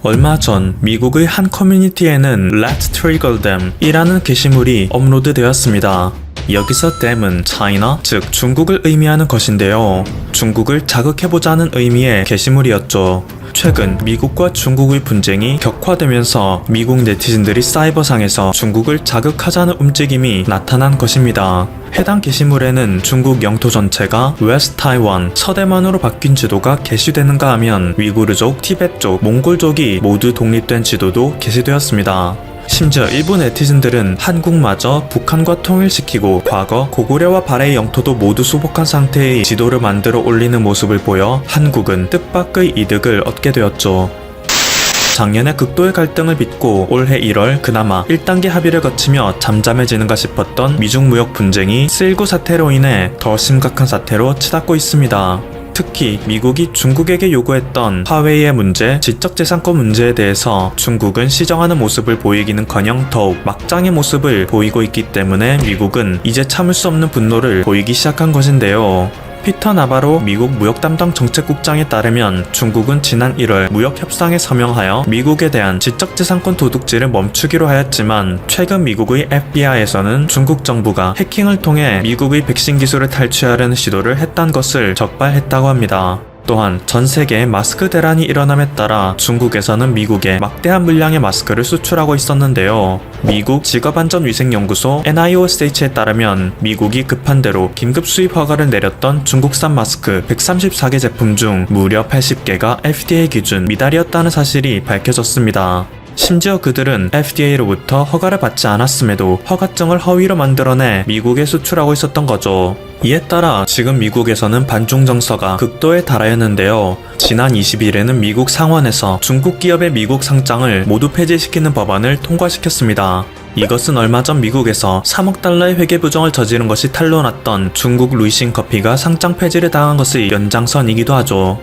얼마 전 미국의 한 커뮤니티에는 Let's Trigger Them 이라는 게시물이 업로드되었습니다. 여기서 them은 China, 즉 중국을 의미하는 것인데요. 중국을 자극해보자는 의미의 게시물이었죠. 최근 미국과 중국의 분쟁이 격화되면서 미국 네티즌들이 사이버상에서 중국을 자극하자는 움직임이 나타난 것입니다. 해당 게시물에는 중국 영토 전체가 웨스트 타이완, 서대만으로 바뀐 지도가 게시되는가 하면 위구르족, 티베트족, 몽골족이 모두 독립된 지도도 게시되었습니다. 심지어 일부 네티즌들은 한국마저 북한과 통일시키고 과거 고구려와 발해의 영토도 모두 수복한 상태의 지도를 만들어 올리는 모습을 보여 한국은 뜻밖의 이득을 얻게 되었죠. 작년에 극도의 갈등을 빚고 올해 1월 그나마 1단계 합의를 거치며 잠잠해지는가 싶었던 미중 무역 분쟁이 실구 사태로 인해 더 심각한 사태로 치닫고 있습니다. 특히 미국이 중국에게 요구했던 화웨이의 문제, 지적재산권 문제에 대해서 중국은 시정하는 모습을 보이기는커녕 더욱 막장의 모습을 보이고 있기 때문에 미국은 이제 참을 수 없는 분노를 보이기 시작한 것인데요. 피터 나바로 미국 무역 담당 정책국장에 따르면 중국은 지난 1월 무역 협상에 서명하여 미국에 대한 지적재산권 도둑질을 멈추기로 하였지만 최근 미국의 FBI에서는 중국 정부가 해킹을 통해 미국의 백신 기술을 탈취하려는 시도를 했다는 것을 적발했다고 합니다. 또한 전 세계에 마스크 대란이 일어남에 따라 중국에서는 미국에 막대한 물량의 마스크를 수출하고 있었는데요. 미국 직업안전위생연구소 NIOSH에 따르면 미국이 급한 대로 긴급 수입 허가를 내렸던 중국산 마스크 134개 제품 중 무려 80개가 FDA 기준 미달이었다는 사실이 밝혀졌습니다. 심지어 그들은 FDA로부터 허가를 받지 않았음에도 허가증을 허위로 만들어내 미국에 수출하고 있었던 거죠. 이에 따라 지금 미국에서는 반중 정서가 극도에 달하였는데요. 지난 20일에는 미국 상원에서 중국 기업의 미국 상장을 모두 폐지시키는 법안을 통과시켰습니다. 이것은 얼마 전 미국에서 3억 달러의 회계 부정을 저지른 것이 탄로났던 중국 루이싱 커피가 상장 폐지를 당한 것의 연장선이기도 하죠.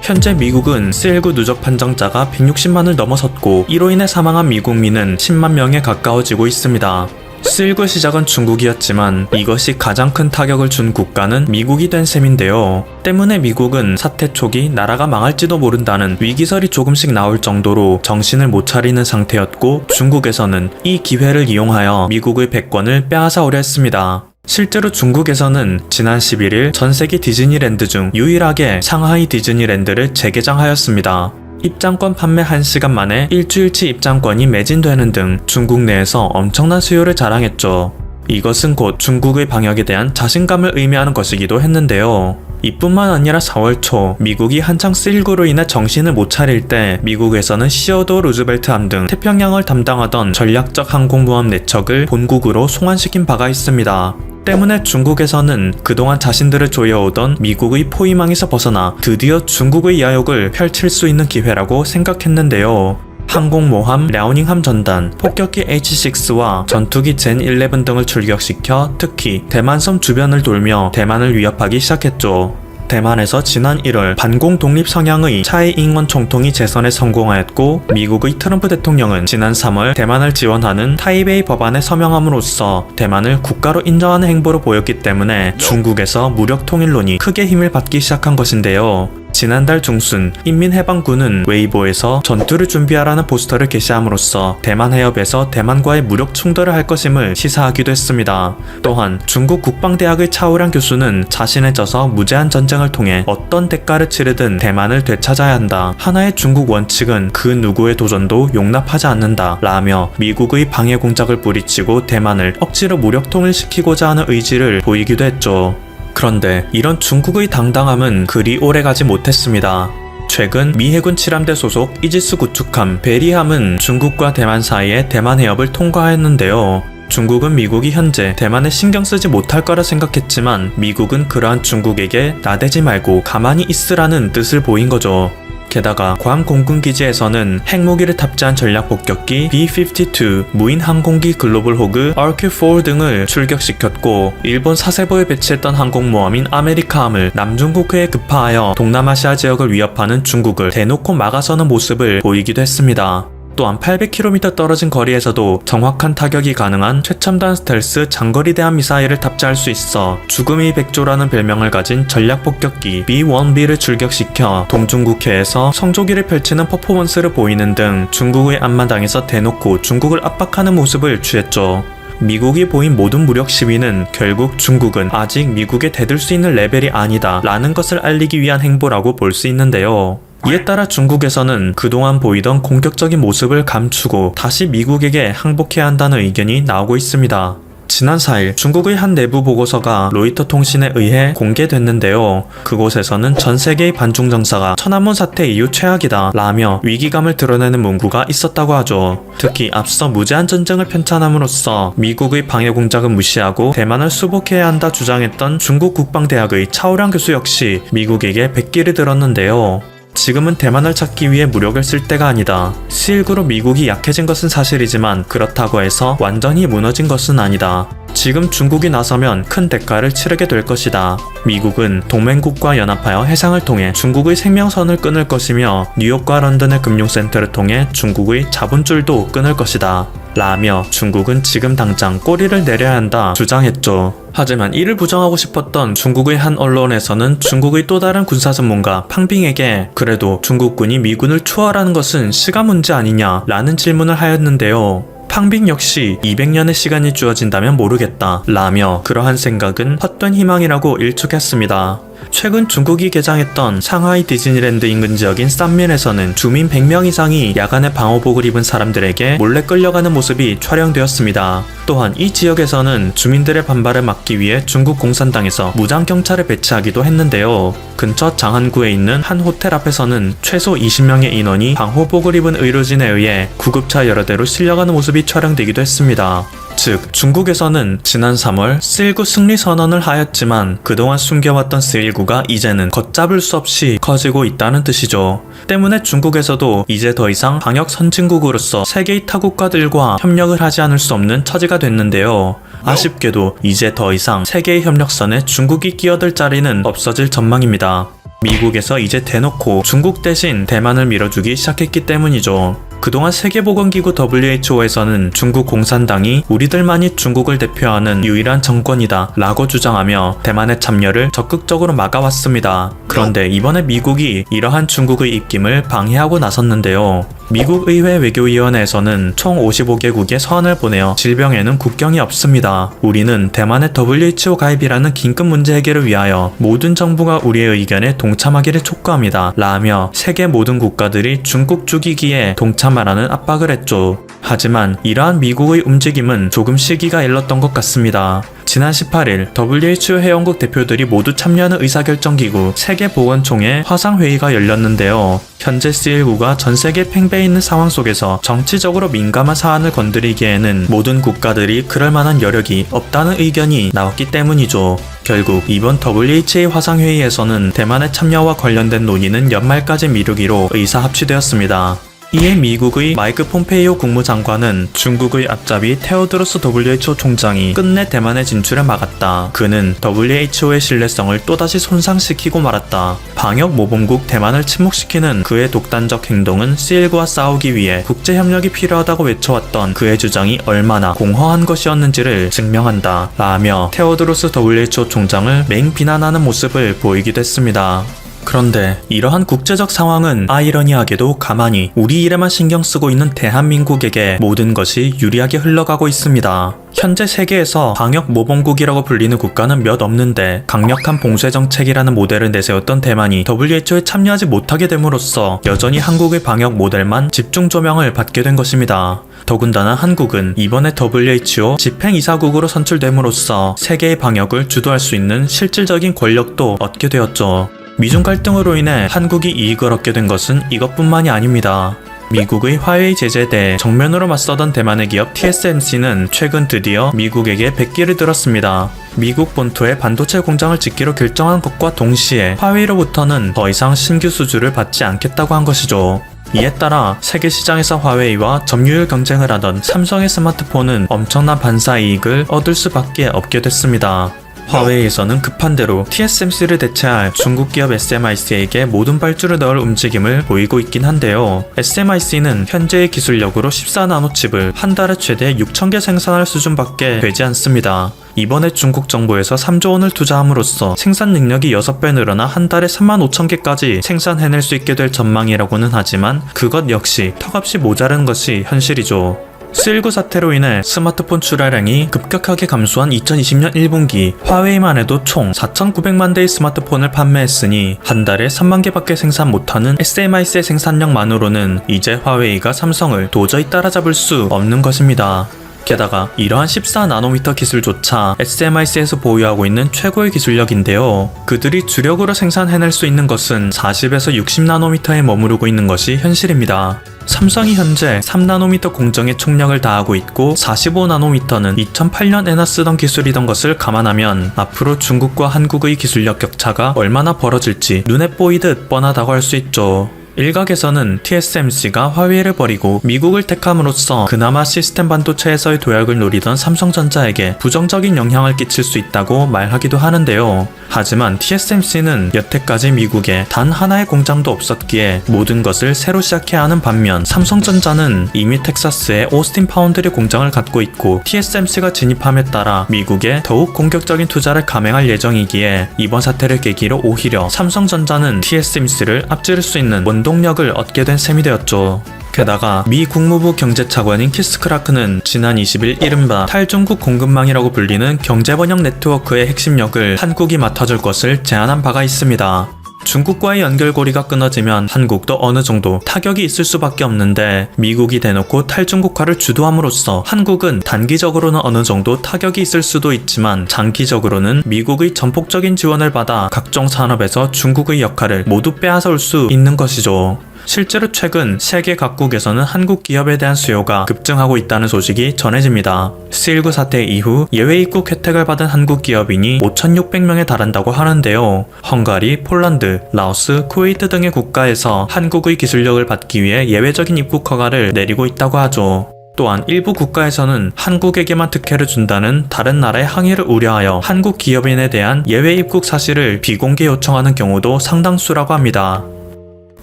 현재 미국은 C19 누적 판정자가 160만을 넘어섰고 이로 인해 사망한 미국민은 10만 명에 가까워지고 있습니다. C19 시작은 중국이었지만 이것이 가장 큰 타격을 준 국가는 미국이 된 셈인데요. 때문에 미국은 사태 초기 나라가 망할지도 모른다는 위기설이 조금씩 나올 정도로 정신을 못 차리는 상태였고 중국에서는 이 기회를 이용하여 미국의 패권을 빼앗아 오려 했습니다. 실제로 중국에서는 지난 11일 전세계 디즈니랜드 중 유일하게 상하이 디즈니랜드를 재개장하였습니다. 입장권 판매 1시간 만에 일주일치 입장권이 매진되는 등 중국 내에서 엄청난 수요를 자랑했죠. 이것은 곧 중국의 방역에 대한 자신감을 의미하는 것이기도 했는데요. 이뿐만 아니라 4월 초 미국이 한창 C19로 인해 정신을 못 차릴 때 미국에서는 시어도 루즈벨트함 등 태평양을 담당하던 전략적 항공모함 4척을 본국으로 송환시킨 바가 있습니다. 때문에 중국에서는 그동안 자신들을 조여오던 미국의 포위망에서 벗어나 드디어 중국의 야욕을 펼칠 수 있는 기회라고 생각했는데요. 항공모함 랴오닝함 전단, 폭격기 H-6와 전투기 젠11 등을 출격시켜 특히 대만섬 주변을 돌며 대만을 위협하기 시작했죠. 대만에서 지난 1월 반공 독립 성향의 차이잉원 총통이 재선에 성공하였고 미국의 트럼프 대통령은 지난 3월 대만을 지원하는 타이베이 법안에 서명함으로써 대만을 국가로 인정하는 행보를 보였기 때문에 중국에서 무력 통일론이 크게 힘을 받기 시작한 것인데요. 지난달 중순 인민해방군은 웨이보에서 전투를 준비하라는 포스터를 게시함으로써 대만 해협에서 대만과의 무력 충돌을 할 것임을 시사하기도 했습니다. 또한 중국 국방대학의 차오량 교수는 자신에 져서 무제한 전쟁을 통해 어떤 대가를 치르든 대만을 되찾아야 한다. 하나의 중국 원칙은 그 누구의 도전도 용납하지 않는다 라며 미국의 방해 공작을 뿌리치고 대만을 억지로 무력 통일시키고자 하는 의지를 보이기도 했죠. 그런데 이런 중국의 당당함은 그리 오래가지 못했습니다. 최근 미 해군 7함대 소속 이지스 구축함 베리함은 중국과 대만 사이에 대만 해협을 통과하였는데요. 중국은 미국이 현재 대만에 신경 쓰지 못할 거라 생각했지만 미국은 그러한 중국에게 나대지 말고 가만히 있으라는 뜻을 보인 거죠. 게다가 괌 공군기지에서는 핵무기를 탑재한 전략 폭격기 B-52, 무인 항공기 글로벌 호그 RQ-4 등을 출격시켰고 일본 사세보에 배치했던 항공모함인 아메리카함을 남중국해에 급파하여 동남아시아 지역을 위협하는 중국을 대놓고 막아서는 모습을 보이기도 했습니다. 또한 800km 떨어진 거리에서도 정확한 타격이 가능한 최첨단 스텔스 장거리 대함 미사일을 탑재할 수 있어 죽음의 백조라는 별명을 가진 전략 폭격기 B-1B를 출격시켜 동중국해에서 성조기를 펼치는 퍼포먼스를 보이는 등 중국의 앞마당에서 대놓고 중국을 압박하는 모습을 취했죠. 미국이 보인 모든 무력 시위는 결국 중국은 아직 미국에 대들 수 있는 레벨이 아니다 라는 것을 알리기 위한 행보라고 볼 수 있는데요. 이에 따라 중국에서는 그동안 보이던 공격적인 모습을 감추고 다시 미국에게 항복해야 한다는 의견이 나오고 있습니다. 지난 4일 중국의 한 내부 보고서가 로이터 통신에 의해 공개됐는데요. 그곳에서는 전 세계의 반중 정사가 천안문 사태 이후 최악이다 라며 위기감을 드러내는 문구가 있었다고 하죠. 특히 앞서 무제한 전쟁을 편찬함으로써 미국의 방해 공작을 무시하고 대만을 수복해야 한다 주장했던 중국 국방대학의 차오량 교수 역시 미국에게 백기를 들었는데요. 지금은 대만을 찾기 위해 무력을 쓸 때가 아니다. C19로 미국이 약해진 것은 사실이지만 그렇다고 해서 완전히 무너진 것은 아니다. 지금 중국이 나서면 큰 대가를 치르게 될 것이다. 미국은 동맹국과 연합하여 해상을 통해 중국의 생명선을 끊을 것이며 뉴욕과 런던의 금융센터를 통해 중국의 자본줄도 끊을 것이다. 라며 중국은 지금 당장 꼬리를 내려야 한다 주장했죠. 하지만 이를 부정하고 싶었던 중국의 한 언론에서는 중국의 또 다른 군사 전문가 팡빙에게 그래도 중국군이 미군을 추월하는 것은 시간 문제 아니냐 라는 질문을 하였는데요. 팡빙 역시 200년의 시간이 주어진다면 모르겠다 라며 그러한 생각은 헛된 희망이라고 일축했습니다. 최근 중국이 개장했던 상하이 디즈니랜드 인근 지역인 쌈면에서는 주민 100명 이상이 야간에 방호복을 입은 사람들에게 몰래 끌려가는 모습이 촬영되었습니다. 또한 이 지역에서는 주민들의 반발을 막기 위해 중국 공산당에서 무장 경찰을 배치하기도 했는데요. 근처 장안구에 있는 한 호텔 앞에서는 최소 20명의 인원이 방호복을 입은 의료진에 의해 구급차 여러 대로 실려가는 모습이 촬영되기도 했습니다. 즉 중국에서는 지난 3월 C19 승리 선언을 하였지만 그동안 숨겨왔던 C19가 이제는 걷잡을 수 없이 커지고 있다는 뜻이죠. 때문에 중국에서도 이제 더 이상 방역 선진국으로서 세계의 타국가들과 협력을 하지 않을 수 없는 처지가 됐는데요. 아쉽게도 이제 더 이상 세계의 협력선에 중국이 끼어들 자리는 없어질 전망입니다. 미국에서 이제 대놓고 중국 대신 대만을 밀어주기 시작했기 때문이죠. 그동안 세계보건기구 WHO에서는 중국 공산당이 우리들만이 중국을 대표하는 유일한 정권이다 라고 주장하며 대만의 참여를 적극적으로 막아왔습니다. 그런데 이번에 미국이 이러한 중국의 입김을 방해하고 나섰는데요. 미국 의회 외교위원회에서는 총 55개국의 서한을 보내어 질병에는 국경이 없습니다. 우리는 대만의 WHO 가입이라는 긴급 문제 해결을 위하여 모든 정부가 우리의 의견에 동참하기를 촉구합니다. 라며 세계 모든 국가들이 중국 죽이기에 동참하라는 압박을 했죠. 하지만 이러한 미국의 움직임은 조금 시기가 일렀던 것 같습니다. 지난 18일 WHO 회원국 대표들이 모두 참여하는 의사결정기구 세계보건총회 화상회의가 열렸는데요. 현재 C19가 전세계 팽배해 있는 상황 속에서 정치적으로 민감한 사안을 건드리기에는 모든 국가들이 그럴 만한 여력이 없다는 의견이 나왔기 때문이죠. 결국 이번 WHA 화상회의에서는 대만의 참여와 관련된 논의는 연말까지 미루기로 의사합치되었습니다. 이에 미국의 마이크 폼페이오 국무장관은 중국의 앞잡이 테오드로스 WHO 총장이 끝내 대만의 진출을 막았다. 그는 WHO의 신뢰성을 또다시 손상시키고 말았다. 방역 모범국 대만을 침묵시키는 그의 독단적 행동은 C19와 싸우기 위해 국제협력이 필요하다고 외쳐왔던 그의 주장이 얼마나 공허한 것이었는지를 증명한다. 라며 테오드로스 WHO 총장을 맹비난하는 모습을 보이기도 했습니다. 그런데 이러한 국제적 상황은 아이러니하게도 가만히 우리 일에만 신경 쓰고 있는 대한민국에게 모든 것이 유리하게 흘러가고 있습니다. 현재 세계에서 방역 모범국이라고 불리는 국가는 몇 없는데 강력한 봉쇄 정책이라는 모델을 내세웠던 대만이 WHO에 참여하지 못하게 됨으로써 여전히 한국의 방역 모델만 집중 조명을 받게 된 것입니다. 더군다나 한국은 이번에 WHO 집행이사국으로 선출됨으로써 세계의 방역을 주도할 수 있는 실질적인 권력도 얻게 되었죠. 미중 갈등으로 인해 한국이 이익을 얻게 된 것은 이것뿐만이 아닙니다. 미국의 화웨이 제재에 대해 정면으로 맞서던 대만의 기업 TSMC는 최근 드디어 미국에게 백기를 들었습니다. 미국 본토에 반도체 공장을 짓기로 결정한 것과 동시에 화웨이로부터는 더 이상 신규 수주를 받지 않겠다고 한 것이죠. 이에 따라 세계 시장에서 화웨이와 점유율 경쟁을 하던 삼성의 스마트폰은 엄청난 반사 이익을 얻을 수밖에 없게 됐습니다. 화웨이에서는 급한 대로 TSMC를 대체할 중국 기업 SMIC에게 모든 발주를 넣을 움직임을 보이고 있긴 한데요. SMIC는 현재의 기술력으로 14나노 칩을 한 달에 최대 6,000개 생산할 수준밖에 되지 않습니다. 이번에 중국 정부에서 3조 원을 투자함으로써 생산 능력이 6배 늘어나 한 달에 35,000개까지 생산해낼 수 있게 될 전망이라고는 하지만 그것 역시 턱없이 모자란 것이 현실이죠. C19 사태로 인해 스마트폰 출하량이 급격하게 감소한 2020년 1분기 화웨이만 해도 총 4,900만 대의 스마트폰을 판매했으니 한 달에 3만 개밖에 생산 못하는 SMIC의 생산량만으로는 이제 화웨이가 삼성을 도저히 따라잡을 수 없는 것입니다. 게다가 이러한 14나노미터 기술조차 SMIC에서 보유하고 있는 최고의 기술력인데요. 그들이 주력으로 생산해낼 수 있는 것은 40에서 60나노미터에 머무르고 있는 것이 현실입니다. 삼성이 현재 3나노미터 공정에 총력을 다하고 있고 45나노미터는 2008년에나 쓰던 기술이던 것을 감안하면 앞으로 중국과 한국의 기술력 격차가 얼마나 벌어질지 눈에 보이듯 뻔하다고 할 수 있죠. 일각에서는 TSMC가 화웨이를 버리고 미국을 택함으로써 그나마 시스템 반도체에서의 도약을 노리던 삼성전자에게 부정적인 영향을 끼칠 수 있다고 말하기도 하는데요. 하지만 TSMC는 여태까지 미국에 단 하나의 공장도 없었기에 모든 것을 새로 시작해야 하는 반면 삼성전자는 이미 텍사스에 오스틴 파운드리 공장을 갖고 있고 TSMC가 진입함에 따라 미국에 더욱 공격적인 투자를 감행할 예정이기에 이번 사태를 계기로 오히려 삼성전자는 TSMC를 앞지를 수 있는 원동력을 얻게 된 셈이 되었죠. 게다가 미 국무부 경제차관인 키스 크라크는 지난 20일 이른바 탈중국 공급망이라고 불리는 경제번영 네트워크의 핵심력을 한국이 맡아줄 것을 제안한 바가 있습니다. 중국과의 연결고리가 끊어지면 한국도 어느 정도 타격이 있을 수밖에 없는데 미국이 대놓고 탈중국화를 주도함으로써 한국은 단기적으로는 어느 정도 타격이 있을 수도 있지만 장기적으로는 미국의 전폭적인 지원을 받아 각종 산업에서 중국의 역할을 모두 빼앗아올 수 있는 것이죠. 실제로 최근 세계 각국에서는 한국 기업에 대한 수요가 급증하고 있다는 소식이 전해집니다. C19 사태 이후 예외 입국 혜택을 받은 한국 기업인이 5,600명에 달한다고 하는데요. 헝가리, 폴란드, 라오스, 쿠웨이트 등의 국가에서 한국의 기술력을 받기 위해 예외적인 입국 허가를 내리고 있다고 하죠. 또한 일부 국가에서는 한국에게만 특혜를 준다는 다른 나라의 항의를 우려하여 한국 기업인에 대한 예외 입국 사실을 비공개 요청하는 경우도 상당수라고 합니다.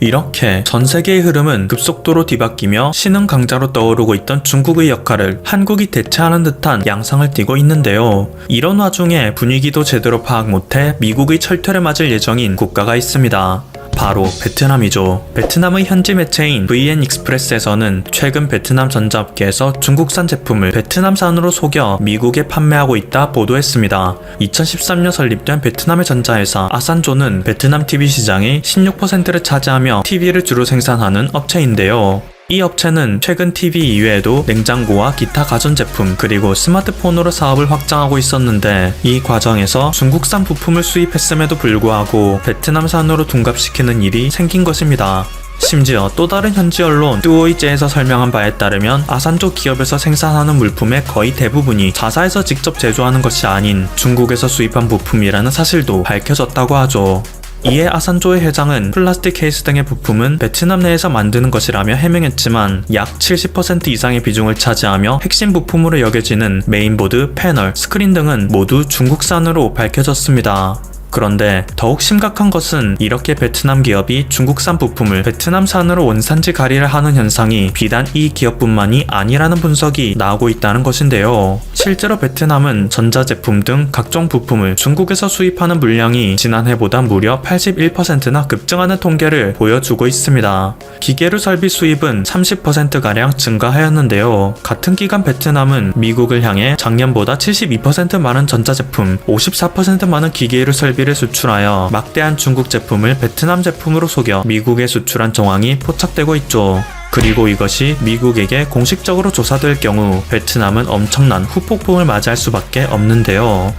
이렇게 전 세계의 흐름은 급속도로 뒤바뀌며 신흥 강자로 떠오르고 있던 중국의 역할을 한국이 대체하는 듯한 양상을 띠고 있는데요. 이런 와중에 분위기도 제대로 파악 못해 미국의 철퇴를 맞을 예정인 국가가 있습니다. 바로 베트남이죠. 베트남의 현지 매체인 VN 익스프레스에서는 최근 베트남 전자업계에서 중국산 제품을 베트남산으로 속여 미국에 판매하고 있다 보도했습니다. 2013년 설립된 베트남의 전자회사 아산조는 베트남 TV 시장의 16%를 차지하며 TV를 주로 생산하는 업체인데요. 이 업체는 최근 TV 이외에도 냉장고와 기타 가전제품 그리고 스마트폰으로 사업을 확장하고 있었는데 이 과정에서 중국산 부품을 수입했음에도 불구하고 베트남산으로 둔갑시키는 일이 생긴 것입니다. 심지어 또 다른 현지 언론 뚜오이제에서 설명한 바에 따르면 아산조 기업에서 생산하는 물품의 거의 대부분이 자사에서 직접 제조하는 것이 아닌 중국에서 수입한 부품이라는 사실도 밝혀졌다고 하죠. 이에 아산조의 회장은 플라스틱 케이스 등의 부품은 베트남 내에서 만드는 것이라며 해명했지만 약 70% 이상의 비중을 차지하며 핵심 부품으로 여겨지는 메인보드, 패널, 스크린 등은 모두 중국산으로 밝혀졌습니다. 그런데 더욱 심각한 것은 이렇게 베트남 기업이 중국산 부품을 베트남산으로 원산지 가리를 하는 현상이 비단 이 기업뿐만이 아니라는 분석이 나오고 있다는 것인데요. 실제로 베트남은 전자제품 등 각종 부품을 중국에서 수입하는 물량이 지난해보다 무려 81%나 급증하는 통계를 보여주고 있습니다. 기계류 설비 수입은 30%가량 증가하였는데요. 같은 기간 베트남은 미국을 향해 작년보다 72% 많은 전자제품, 54% 많은 기계류 설비 를 수출하여 막대한 중국 제품을 베트남 제품으로 속여 미국에 수출한 정황이 포착되고 있죠. 그리고 이것이 미국에게 공식적으로 조사될 경우 베트남은 엄청난 후폭풍을 맞이할 수밖에 없는데요.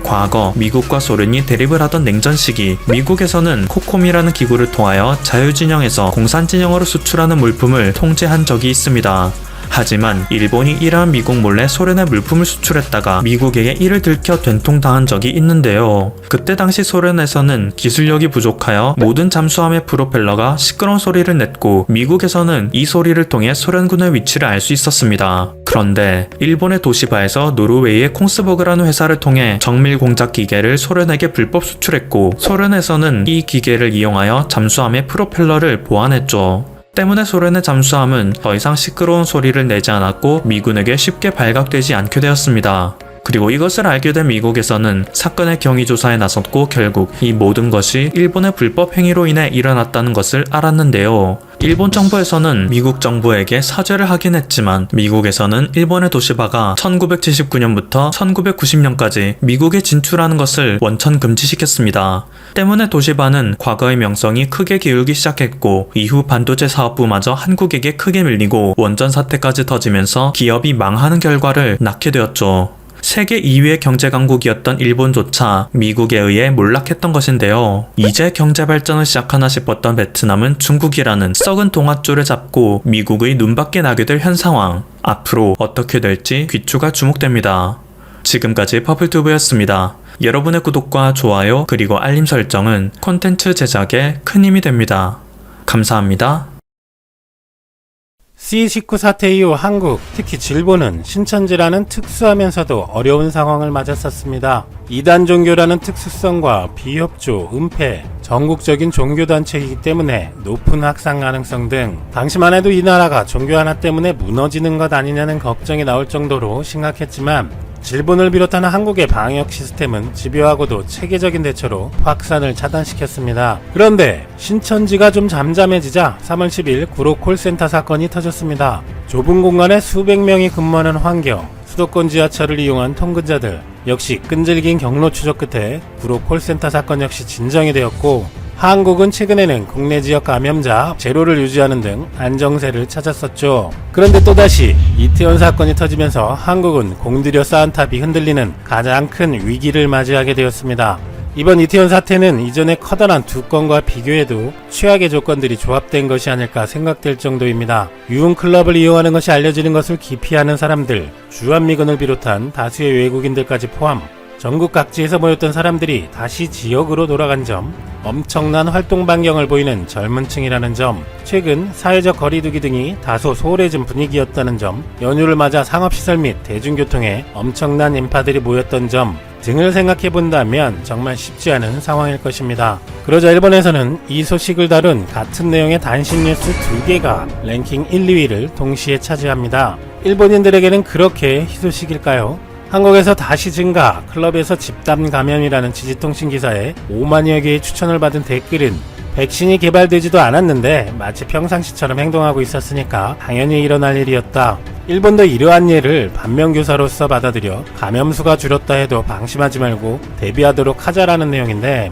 과거 미국과 소련이 대립을 하던 냉전 시기 미국에서는 코콤이라는 기구를 통하여 자유진영에서 공산진영으로 수출하는 물품을 통제한 적이 있습니다. 하지만 일본이 이러한 미국 몰래 소련에 물품을 수출했다가 미국에게 이를 들켜 된통당한 적이 있는데요. 그때 당시 소련에서는 기술력이 부족하여 모든 잠수함의 프로펠러가 시끄러운 소리를 냈고 미국에서는 이 소리를 통해 소련군의 위치를 알 수 있었습니다. 그런데 일본의 도시바에서 노르웨이의 콩스버그라는 회사를 통해 정밀 공작 기계를 소련에게 불법 수출했고 소련에서는 이 기계를 이용하여 잠수함의 프로펠러를 보완했죠. 때문에 소련의 잠수함은 더 이상 시끄러운 소리를 내지 않았고 미군에게 쉽게 발각되지 않게 되었습니다. 그리고 이것을 알게 된 미국에서는 사건의 경위조사에 나섰고 결국 이 모든 것이 일본의 불법 행위로 인해 일어났다는 것을 알았는데요. 일본 정부에서는 미국 정부에게 사죄를 하긴 했지만 미국에서는 일본의 도시바가 1979년부터 1990년까지 미국에 진출하는 것을 원천 금지시켰습니다. 때문에 도시바는 과거의 명성이 크게 기울기 시작했고 이후 반도체 사업부마저 한국에게 크게 밀리고 원전 사태까지 터지면서 기업이 망하는 결과를 낳게 되었죠. 세계 2위의 경제 강국이었던 일본조차 미국에 의해 몰락했던 것인데요. 이제 경제 발전을 시작하나 싶었던 베트남은 중국이라는 썩은 동아줄을 잡고 미국의 눈밖에 나게 될 현 상황. 앞으로 어떻게 될지 귀추가 주목됩니다. 지금까지 퍼플튜브였습니다. 여러분의 구독과 좋아요 그리고 알림 설정은 콘텐츠 제작에 큰 힘이 됩니다. 감사합니다. C19 사태 이후 한국, 특히 질본은 신천지라는 특수하면서도 어려운 상황을 맞았었습니다. 이단 종교라는 특수성과 비협조, 은폐, 전국적인 종교단체이기 때문에 높은 확산 가능성 등 당시만 해도 이 나라가 종교 하나 때문에 무너지는 것 아니냐는 걱정이 나올 정도로 심각했지만 질본을 비롯한 한국의 방역 시스템은 집요하고도 체계적인 대처로 확산을 차단시켰습니다. 그런데 신천지가 좀 잠잠해지자 3월 10일 구로 콜센터 사건이 터졌습니다. 좁은 공간에 수백 명이 근무하는 환경, 수도권 지하철을 이용한 통근자들, 역시 끈질긴 경로 추적 끝에 구로 콜센터 사건 역시 진정이 되었고 한국은 최근에는 국내 지역 감염자 제로를 유지하는 등 안정세를 찾았었죠. 그런데 또다시 이태원 사건이 터지면서 한국은 공들여 쌓은 탑이 흔들리는 가장 큰 위기를 맞이하게 되었습니다. 이번 이태원 사태는 이전의 커다란 두 건과 비교해도 최악의 조건들이 조합된 것이 아닐까 생각될 정도입니다. 유흥클럽을 이용하는 것이 알려지는 것을 기피하는 사람들, 주한미군을 비롯한 다수의 외국인들까지 포함 전국 각지에서 모였던 사람들이 다시 지역으로 돌아간 점, 엄청난 활동 반경을 보이는 젊은 층이라는 점, 최근 사회적 거리두기 등이 다소 소홀해진 분위기였다는 점, 연휴를 맞아 상업시설 및 대중교통에 엄청난 인파들이 모였던 점 등을 생각해본다면 정말 쉽지 않은 상황일 것입니다. 그러자 일본에서는 이 소식을 다룬 같은 내용의 단신 뉴스 2개가 랭킹 1, 2위를 동시에 차지합니다. 일본인들에게는 그렇게 희소식일까요? 한국에서 다시 증가, 클럽에서 집단 감염이라는 지지통신 기사에 5만여 개의 추천을 받은 댓글은 백신이 개발되지도 않았는데 마치 평상시처럼 행동하고 있었으니까 당연히 일어날 일이었다. 일본도 이러한 예를 반면교사로서 받아들여 감염수가 줄었다 해도 방심하지 말고 대비하도록 하자라는 내용인데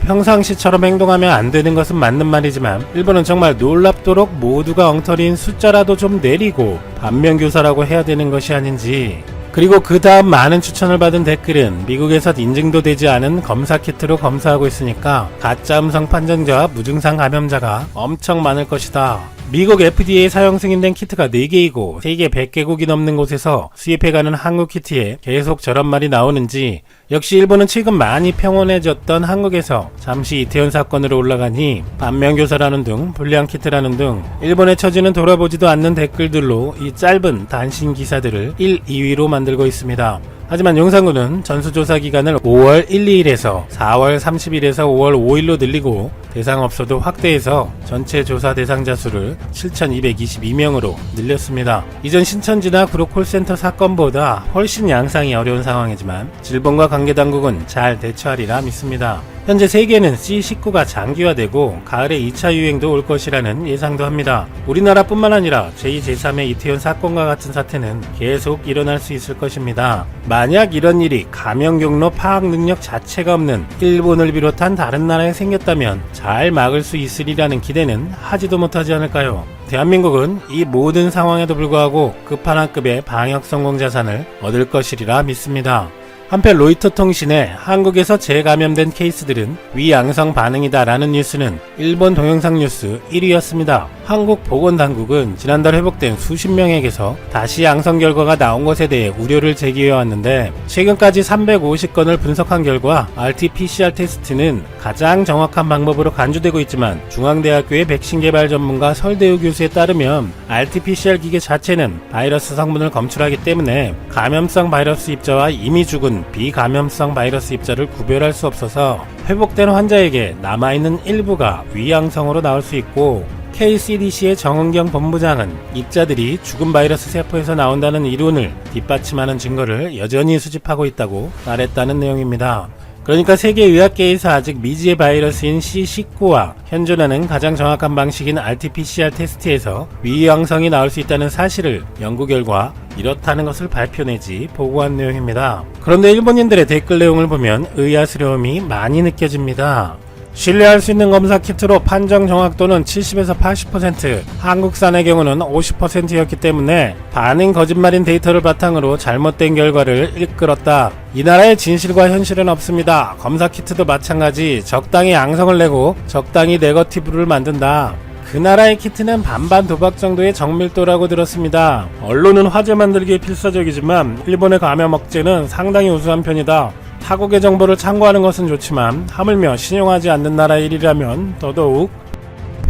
평상시처럼 행동하면 안 되는 것은 맞는 말이지만 일본은 정말 놀랍도록 모두가 엉터리인 숫자라도 좀 내리고 반면교사라고 해야 되는 것이 아닌지. 그리고 그 다음 많은 추천을 받은 댓글은 미국에서 인증도 되지 않은 검사 키트로 검사하고 있으니까 가짜 음성 판정자와 무증상 감염자가 엄청 많을 것이다. 미국 FDA 사용 승인된 키트가 4개이고 세계 100개국이 넘는 곳에서 수입해가는 한국 키트에 계속 저런 말이 나오는지 역시 일본은 최근 많이 평온해졌던 한국에서 잠시 이태원 사건으로 올라가니 반면교사라는 등 불량 키트라는 등 일본의 처지는 돌아보지도 않는 댓글들로 이 짧은 단신 기사들을 1, 2위로 만들고 있습니다. 하지만 용산구는 전수조사 기간을 5월 1, 2일에서 4월 30일에서 5월 5일로 늘리고 대상업소도 확대해서 전체 조사 대상자 수를 7,222명으로 늘렸습니다. 이전 신천지나 구로 콜센터 사건보다 훨씬 양상이 어려운 상황이지만 질본과 관계당국은 잘 대처하리라 믿습니다. 현재 세계는 C19가 장기화되고 가을에 2차 유행도 올 것이라는 예상도 합니다. 우리나라뿐만 아니라 제2, 제3의 이태원 사건과 같은 사태는 계속 일어날 수 있을 것입니다. 만약 이런 일이 감염 경로 파악 능력 자체가 없는 일본을 비롯한 다른 나라에 생겼다면 잘 막을 수 있으리라는 기대는 하지도 못하지 않을까요? 대한민국은 이 모든 상황에도 불구하고 끝판왕급의 방역 성공 자산을 얻을 것이리라 믿습니다. 한편 로이터 통신의 한국에서 재감염된 케이스들은 위양성 반응이다 라는 뉴스는 일본 동영상 뉴스 1위였습니다. 한국보건당국은 지난달 회복된 수십 명에게서 다시 양성 결과가 나온 것에 대해 우려를 제기해왔는데 최근까지 350건을 분석한 결과 RT-PCR 테스트는 가장 정확한 방법으로 간주되고 있지만 중앙대학교의 백신 개발 전문가 설대우 교수에 따르면 RT-PCR 기계 자체는 바이러스 성분을 검출하기 때문에 감염성 바이러스 입자와 이미 죽은 비감염성 바이러스 입자를 구별할 수 없어서 회복된 환자에게 남아있는 일부가 위양성으로 나올 수 있고 KCDC의 정은경 본부장은 입자들이 죽은 바이러스 세포에서 나온다는 이론을 뒷받침하는 증거를 여전히 수집하고 있다고 말했다는 내용입니다. 그러니까 세계의학계에서 아직 미지의 바이러스인 C19와 현존하는 가장 정확한 방식인 RT-PCR 테스트에서 위양성이 나올 수 있다는 사실을 연구 결과 이렇다는 것을 발표내지 보고한 내용입니다. 그런데 일본인들의 댓글 내용을 보면 의아스러움이 많이 느껴집니다. 신뢰할 수 있는 검사 키트로 판정 정확도는 70에서 80%, 한국산의 경우는 50%였기 때문에 반응 거짓말인 데이터를 바탕으로 잘못된 결과를 이끌었다. 이 나라의 진실과 현실은 없습니다. 검사 키트도 마찬가지 적당히 양성을 내고 적당히 네거티브를 만든다. 그 나라의 키트는 반반 도박 정도의 정밀도라고 들었습니다. 언론은 화제 만들기에 필사적이지만 일본의 감염 억제는 상당히 우수한 편이다. 타국의 정보를 참고하는 것은 좋지만 하물며 신용하지 않는 나라의 일이라면 더더욱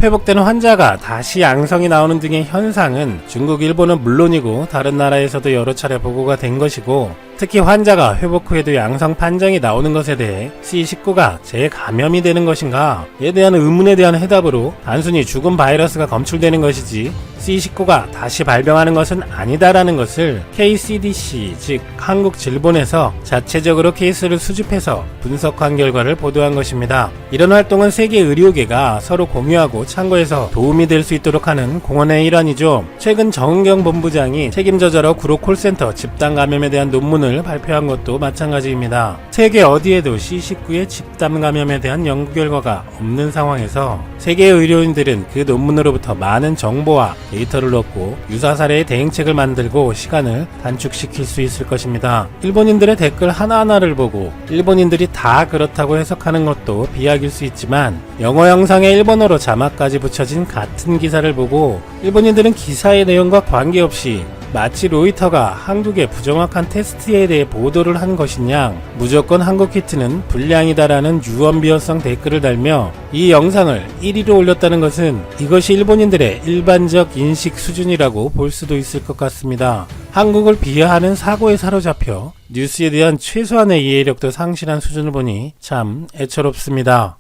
회복되는 환자가 다시 양성이 나오는 등의 현상은 중국, 일본은 물론이고 다른 나라에서도 여러 차례 보고가 된 것이고 특히 환자가 회복 후에도 양성 판정이 나오는 것에 대해 C19가 재감염이 되는 것인가에 대한 의문에 대한 해답으로 단순히 죽은 바이러스가 검출되는 것이지 C19가 다시 발병하는 것은 아니다라는 것을 KCDC 즉 한국질본에서 자체적으로 케이스를 수집해서 분석한 결과를 보도한 것입니다. 이런 활동은 세계 의료계가 서로 공유하고 참고해서 도움이 될 수 있도록 하는 공헌의 일환이죠. 최근 정은경 본부장이 책임져자로 구로 콜센터 집단 감염에 대한 논문을 발표한 것도 마찬가지입니다. 세계 어디에도 C19의 집단 감염에 대한 연구 결과가 없는 상황에서 세계 의료인들은 그 논문으로부터 많은 정보와 데이터를 얻고 유사 사례의 대응책을 만들고 시간을 단축시킬 수 있을 것입니다. 일본인들의 댓글 하나하나를 보고 일본인들이 다 그렇다고 해석하는 것도 비약일 수 있지만 영어 영상에 일본어로 자막까지 붙여진 같은 기사를 보고 일본인들은 기사의 내용과 관계없이 마치 로이터가 한국의 부정확한 테스트에 대해 보도를 한 것이냐 무조건 한국 키트는 불량이다라는 유언비어성 댓글을 달며 이 영상을 1위로 올렸다는 것은 이것이 일본인들의 일반적 인식 수준이라고 볼 수도 있을 것 같습니다. 한국을 비하하는 사고에 사로잡혀 뉴스에 대한 최소한의 이해력도 상실한 수준을 보니 참 애처롭습니다.